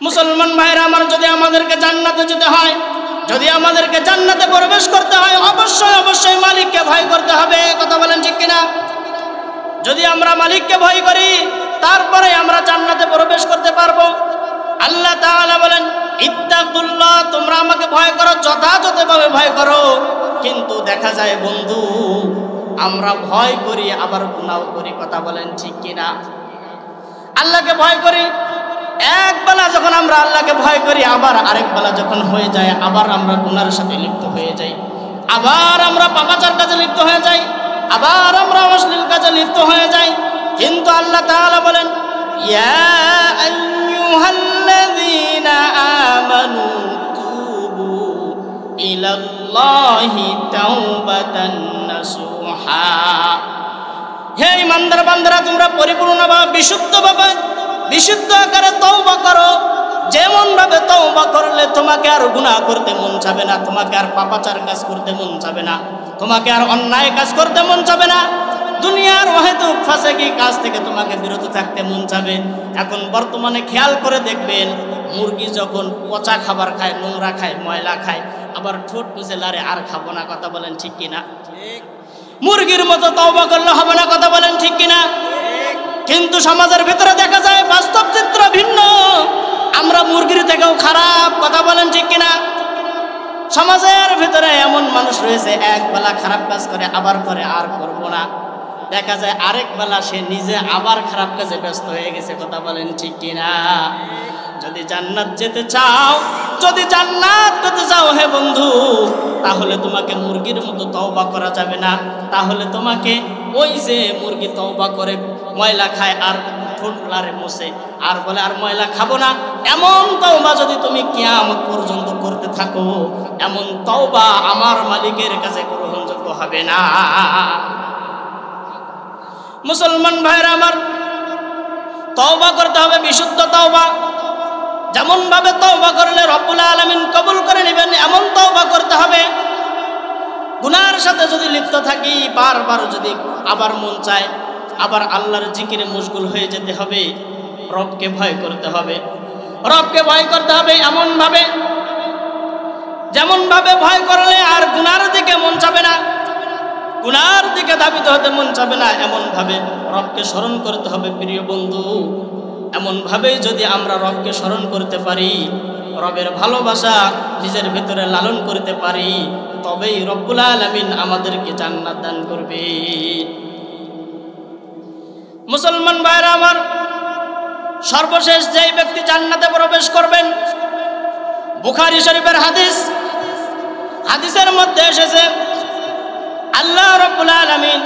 মুসলমান ভাইরা আমার, যদি আমাদেরকে জান্নাতে যেতে হয়, যদি আমাদেরকে জান্নাতে প্রবেশ করতে হয়, অবশ্যই অবশ্যই মালিককে ভয় করতে হবে। কথা বলেন ঠিক কিনা? যদি আমরা মালিককে ভয় করি, তারপরে আমরা জান্নাতে প্রবেশ করতে পারবো। আল্লাহ তাআলা বলেন, ইত্তাকুল্লাহ, তোমরা আমাকে ভয় করো, যথাযথভাবে ভয় করো। কিন্তু দেখা যায় বন্ধু, আমরা ভয় করি আবার গুনাহ করি। কথা বলেন ঠিক কিনা? আল্লাহকে ভয় করি, এক বেলা যখন আমরা আল্লাহকে ভয় করি, আবার আরেক বেলা যখন হয়ে যায়, আবার আমরা গুনার সাথে লিপ্ত হয়ে যাই, আবার আমরা পাপাচার কাজে লিপ্ত হয়ে যাই, আবার আমরা অশ্লীল কাজে লিপ্ত হয়ে যাই। কিন্তু আল্লাহ তাআলা বলেন, ইয়া আইয়ুহাল্লাযীনা আমানু তুবু ইলাল্লাহি তাওবাতান নাসুহা। হে ইমানদার বান্দারা, তোমরা পরিপূর্ণভাবে বিশুদ্ধ আকারে তওবা করো। যেমন ভাবে তওবা করলে তোমাকে আর গুনাহ করতে মন চাবে না, তোমাকে আর পাপাচার কাজ করতে মন চাবে না, তোমাকে আর অন্যায় কাজ করতে মন চাবে না, দুনিয়ার অহেতুক ফাসিকি কাজ থেকে তোমাকে বিরত থাকতে মন চাবে। এখন বর্তমানে খেয়াল করে দেখবেন, মুরগি যখন পচা খাবার খায়, নোংরা খায়, ময়লা খায়, আবার ঠোঁট মুছে লারে আর খাবো না। কথা বলেন ঠিক কিনা? মুরগির মতো তওবা করলে হবে না। কথা বলেন ঠিক কিনা? কিন্তু সমাজের ভিতরে দেখা যায় বাস্তব চিত্র ভিন্ন, আমরা মুরগির থেকেও খারাপ। কথা বলেন ঠিক কিনা? সমাজের ভিতরে এমন মানুষ রয়েছে, এক বেলা খারাপ কাজ করে, আবার করে আর করবো না। দেখা যায় আরেক বেলা সে নিজে আবার খারাপ কাজে ব্যস্ত হয়ে গেছে। কথা বলেন ঠিক কিনা? যদি জান্নাত যেতে চাও, যদি জান্নাত পেতে চাও হে বন্ধু, তাহলে তোমাকে মুরগির মতো তওবা করা যাবে না। তাহলে তোমাকে ওই যে মুরগি তওবা করে ময়লা খায় আর ঠোঁট লারে মোছে আর বলে আর ময়লা খাবো না, এমন তওবা যদি তুমি কিয়ামত পর্যন্ত করতে থাকো, এমন তওবা আমার মালিকের কাছে গ্রহণযোগ্য হবে না। মুসলমান ভাইরা আমার, তওবা করতে হবে বিশুদ্ধ তওবা। যেমন ভাবে তওবা করলে রব্বুল আলামিন কবুল করে নেবেন, এমন তওবা করতে হবে। গুনার সাথে যদি লিপ্ত থাকি, বারবার যদি আবার মন চায়, আবার আল্লাহর জিকিরে মশগুল হয়ে যেতে হবে। রবকে ভয় করতে হবে, রবকে ভয় করতে হবে এমন ভাবে, যেমন ভাবে ভয় করলে আর গুনার দিকে মন চাবে না, গুনার দিকে ধাবিত হতে মন চাবে না, এমন ভাবে রবকে স্মরণ করতে হবে। প্রিয় বন্ধু, এমন ভাবেই যদি আমরা রবকে স্মরণ করতে পারি, রবের ভালোবাসা নিজের ভেতরে লালন করতে পারি, তবেই রব্বুল আলামিন আমাদেরকে জান্নাত দান করবে। মুসলমান ভাইরা আমার, সর্বশেষ যেই ব্যক্তি জান্নাতে প্রবেশ করবেন, বুখারী শরীফের হাদিসের মধ্যে এসেছে, আল্লাহ রাব্বুল আলামিন